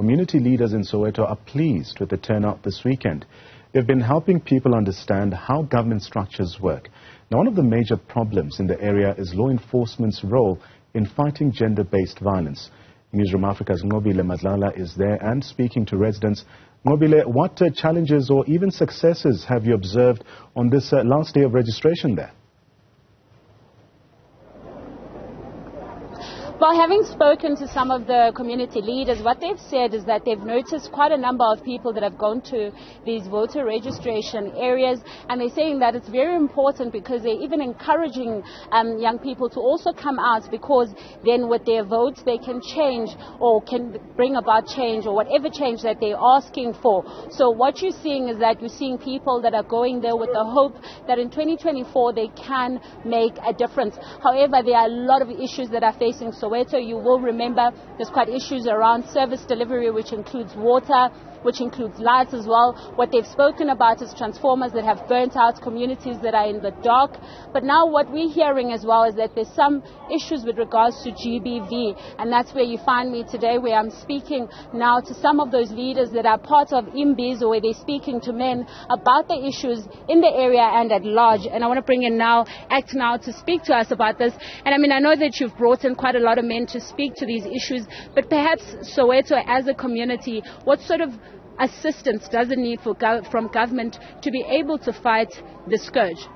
Community leaders in Soweto are pleased with the turnout this weekend. They've been helping people understand how government structures work. Now, one of the major problems in the area is law enforcement's role in fighting gender-based violence. Newzroom Afrika's Nqobile Madlala is there and speaking to residents. Nqobile, what challenges or even successes have you observed on this last day of registration there? Well, having spoken to some of the community leaders, what they've said is that they've noticed quite a number of people that have gone to these voter registration areas, and they're saying that it's very important because they're even encouraging young people to also come out, because then with their votes they can change or can bring about change or whatever change that they're asking for. So what you're seeing is that you're seeing people that are going there with the hope that in 2024 they can make a difference. However, there are a lot of issues that are facing Soweto. You will remember there's quite issues around service delivery, which includes water, which includes lights as well. What they've spoken about is transformers that have burnt out, communities that are in the dark. But now what we're hearing as well is that there's some issues with regards to GBV, and that's where you find me today, where I'm speaking now to some of those leaders that are part of Imbizo, where they're speaking to men about the issues in the area and at large. And I want to bring in now Act Now to speak to us about this. And I mean, I know that you've brought in quite a lot of men to speak to these issues, but perhaps Soweto as a community, what sort of assistance does it need from government to be able to fight the scourge?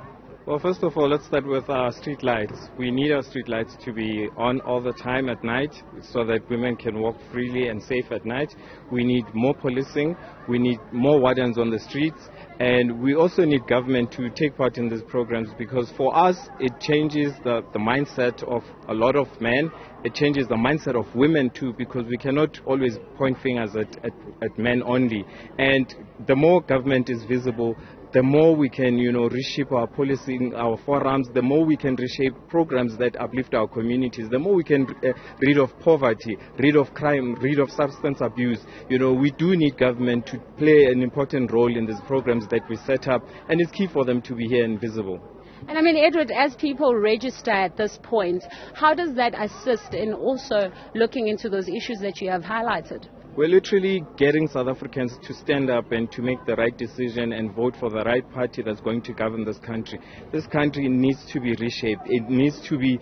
Well, first of all, let's start with our street lights. We need our street lights to be on all the time at night so that women can walk freely and safe at night. We need more policing. We need more wardens on the streets. And we also need government to take part in these programs, because for us it changes the mindset of a lot of men. It changes the mindset of women too, because we cannot always point fingers at men only. And the more government is visible, the more we can, reshape our policing, our forums, the more we can reshape programs that uplift our communities, the more we can rid of poverty, rid of crime, rid of substance abuse. We do need government to play an important role in these programs that we set up, and it's key for them to be here and visible. And I mean, Edward, as people register at this point, how does that assist in also looking into those issues that you have highlighted? We're literally getting South Africans to stand up and to make the right decision and vote for the right party that's going to govern this country. This country needs to be reshaped. It needs to be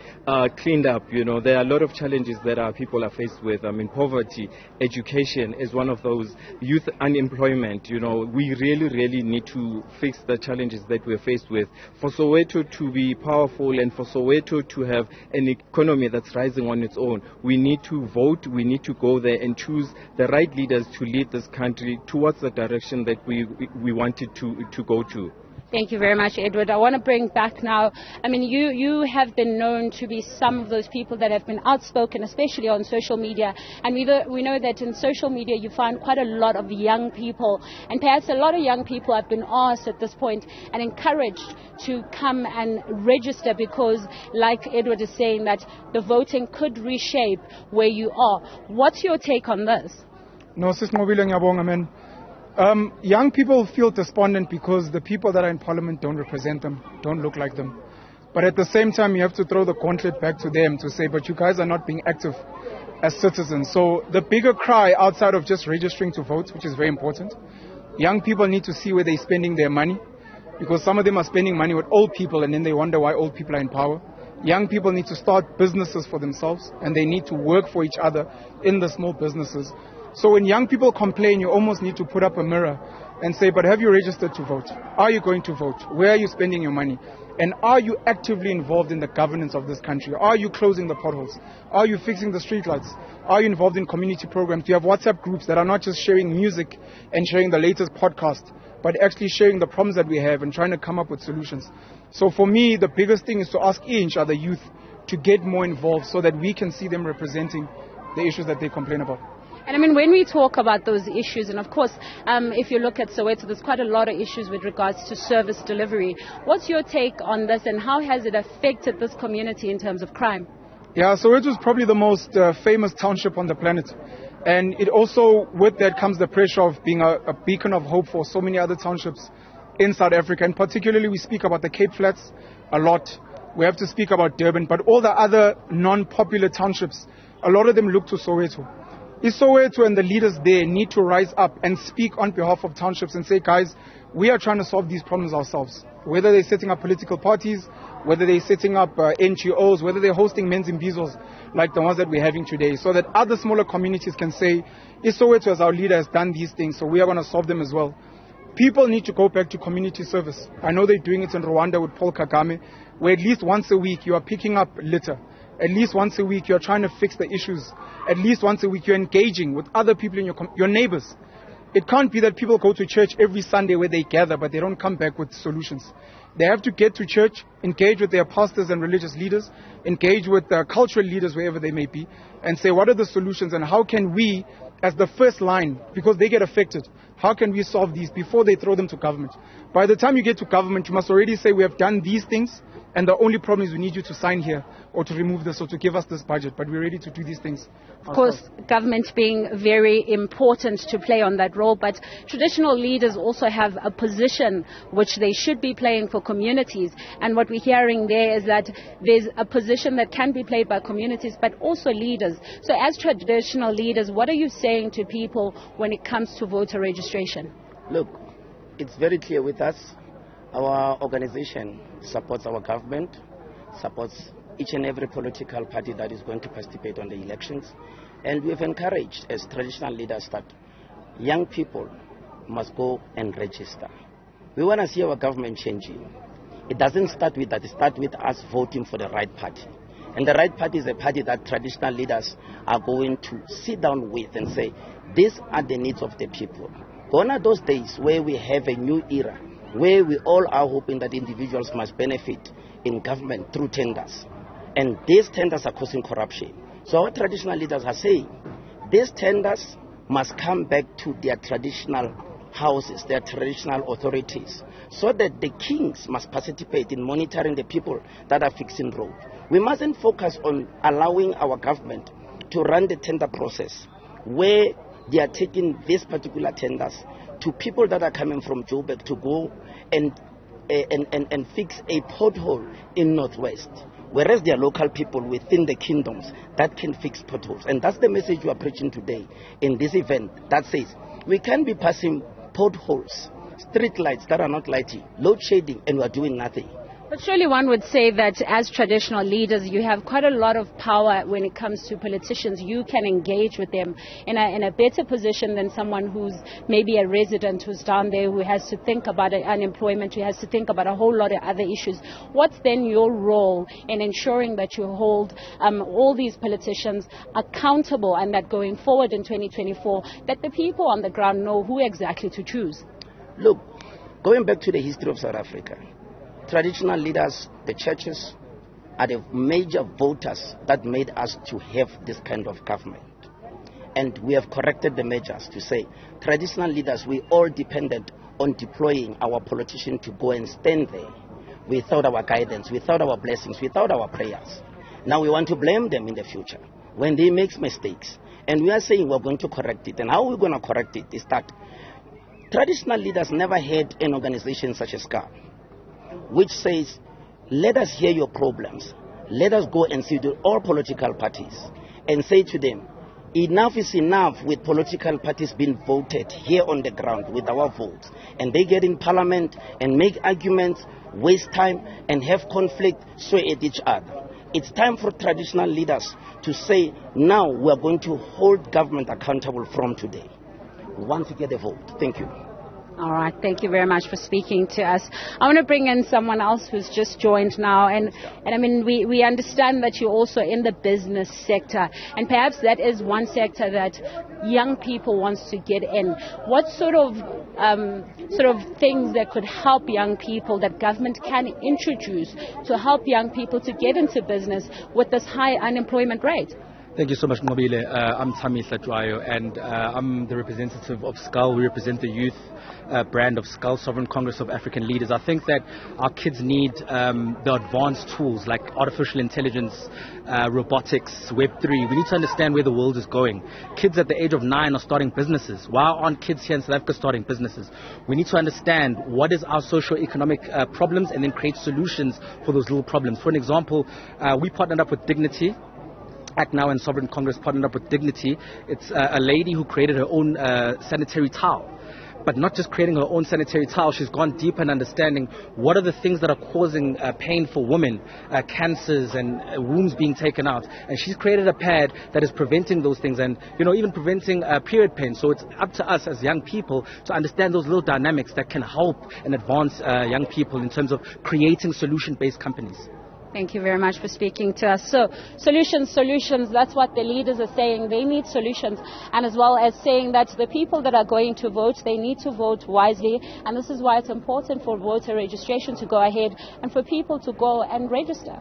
cleaned up. There are a lot of challenges that our people are faced with. I mean, poverty, education is one of those, youth unemployment. We really need to fix the challenges that we're faced with. For Soweto to be powerful and for Soweto to have an economy that's rising on its own, we need to vote, we need to go there and choose the right leaders to lead this country towards the direction that we wanted to go to. Thank you very much, Edward. I want to bring back now, I mean, you have been known to be some of those people that have been outspoken, especially on social media. And we know that in social media you find quite a lot of young people. And perhaps a lot of young people have been asked at this point and encouraged to come and register, because, like Edward is saying, that the voting could reshape where you are. What's your take on this? No, Sis Nqobile, ngiyabonga, man. Young people feel despondent because the people that are in parliament don't represent them, don't look like them. But at the same time, you have to throw the gauntlet back to them to say, but you guys are not being active as citizens. So the bigger cry outside of just registering to vote, which is very important, young people need to see where they're spending their money, because some of them are spending money with old people and then they wonder why old people are in power. Young people need to start businesses for themselves, and they need to work for each other in the small businesses. So when young people complain, you almost need to put up a mirror and say, but have you registered to vote? Are you going to vote? Where are you spending your money? And are you actively involved in the governance of this country? Are you closing the potholes? Are you fixing the streetlights? Are you involved in community programs? Do you have WhatsApp groups that are not just sharing music and sharing the latest podcast, but actually sharing the problems that we have and trying to come up with solutions? So for me, the biggest thing is to ask each other, youth, to get more involved so that we can see them representing the issues that they complain about. And I mean, when we talk about those issues, and of course, if you look at Soweto, there's quite a lot of issues with regards to service delivery. What's your take on this, and how has it affected this community in terms of crime? Yeah, Soweto is probably the most famous township on the planet. And it also, with that comes the pressure of being a beacon of hope for so many other townships in South Africa. And particularly, we speak about the Cape Flats a lot. We have to speak about Durban, but all the other non-popular townships, a lot of them look to Soweto. Soweto and the leaders there need to rise up and speak on behalf of townships and say, guys, we are trying to solve these problems ourselves. Whether they're setting up political parties, whether they're setting up NGOs, whether they're hosting men's imbizos like the ones that we're having today, so that other smaller communities can say, Soweto as our leader has done these things, so we are going to solve them as well. People need to go back to community service. I know they're doing it in Rwanda with Paul Kagame, where at least once a week you are picking up litter. At least once a week you're trying to fix the issues. At least once a week you're engaging with other people in your neighbors. It can't be that people go to church every Sunday where they gather, but they don't come back with solutions. They have to get to church, engage with their pastors and religious leaders, engage with cultural leaders wherever they may be, and say, what are the solutions and how can we, as the first line, because they get affected, how can we solve these before they throw them to government? By the time you get to government, you must already say, we have done these things, and the only problem is we need you to sign here or to remove this or to give us this budget, but we're ready to do these things. Of course, government being very important to play on that role, but traditional leaders also have a position which they should be playing for communities. And what we're hearing there is that there's a position that can be played by communities, but also leaders. So as traditional leaders, what are you saying to people when it comes to voter registration? Look, it's very clear with us. Our organization supports our government, supports each and every political party that is going to participate on the elections. And we have encouraged as traditional leaders that young people must go and register. We want to see our government changing. It doesn't start with that. It starts with us voting for the right party. And the right party is a party that traditional leaders are going to sit down with and say, these are the needs of the people. Gone are those days where we have a new era, where we all are hoping that individuals must benefit in government through tenders. And these tenders are causing corruption. So our traditional leaders are saying, these tenders must come back to their traditional houses, their traditional authorities, so that the kings must participate in monitoring the people that are fixing roads. We mustn't focus on allowing our government to run the tender process, where they are taking these particular tenders to people that are coming from Joburg to go and fix a pothole in Northwest, whereas there are local people within the kingdoms that can fix potholes. And that's the message we are preaching today in this event that says we can be passing potholes, street lights that are not lighting, load shedding, and we are doing nothing. But surely one would say that as traditional leaders, you have quite a lot of power when it comes to politicians. You can engage with them in a better position than someone who's maybe a resident who's down there, who has to think about unemployment, who has to think about a whole lot of other issues. What's then your role in ensuring that you hold all these politicians accountable, and that going forward in 2024, that the people on the ground know who exactly to choose? Look, going back to the history of South Africa, traditional leaders, the churches, are the major voters that made us to have this kind of government. And we have corrected the measures to say, traditional leaders, we all depended on deploying our politicians to go and stand there without our guidance, without our blessings, without our prayers. Now we want to blame them in the future when they make mistakes. And we are saying we're going to correct it. And how we're going to correct it is that traditional leaders never had an organization such as SCA, which says, let us hear your problems. Let us go and see all political parties and say to them, enough is enough with political parties being voted here on the ground with our votes. And they get in parliament and make arguments, waste time, and have conflict, swear at each other. It's time for traditional leaders to say, now we are going to hold government accountable from today. We want to get a vote. Thank you. All right, thank you very much for speaking to us. I want to bring in someone else who's just joined now. And I mean, we understand that you're also in the business sector. And perhaps that is one sector that young people want to get in. What sort of things that could help young people that government can introduce to help young people to get into business with this high unemployment rate? Thank you so much, Nqobile. I'm Tami Hlatwayo, and I'm the representative of SCUL. We represent the youth brand of SCUL, Sovereign Congress of African Leaders. I think that our kids need the advanced tools like artificial intelligence, robotics, Web3. We need to understand where the world is going. Kids at the age of 9 are starting businesses. Why aren't kids here in South Africa starting businesses? We need to understand what is our socio-economic problems and then create solutions for those little problems. For an example, we partnered up with Dignity Act Now and Sovereign Congress partnered up with Dignity. It's a lady who created her own sanitary towel. But not just creating her own sanitary towel, she's gone deeper in understanding what are the things that are causing pain for women, cancers and wombs being taken out. And she's created a pad that is preventing those things and, even preventing period pain. So it's up to us as young people to understand those little dynamics that can help and advance young people in terms of creating solution-based companies. Thank you very much for speaking to us. So, solutions, that's what the leaders are saying. They need solutions, and as well as saying that the people that are going to vote, they need to vote wisely, and this is why it's important for voter registration to go ahead and for people to go and register.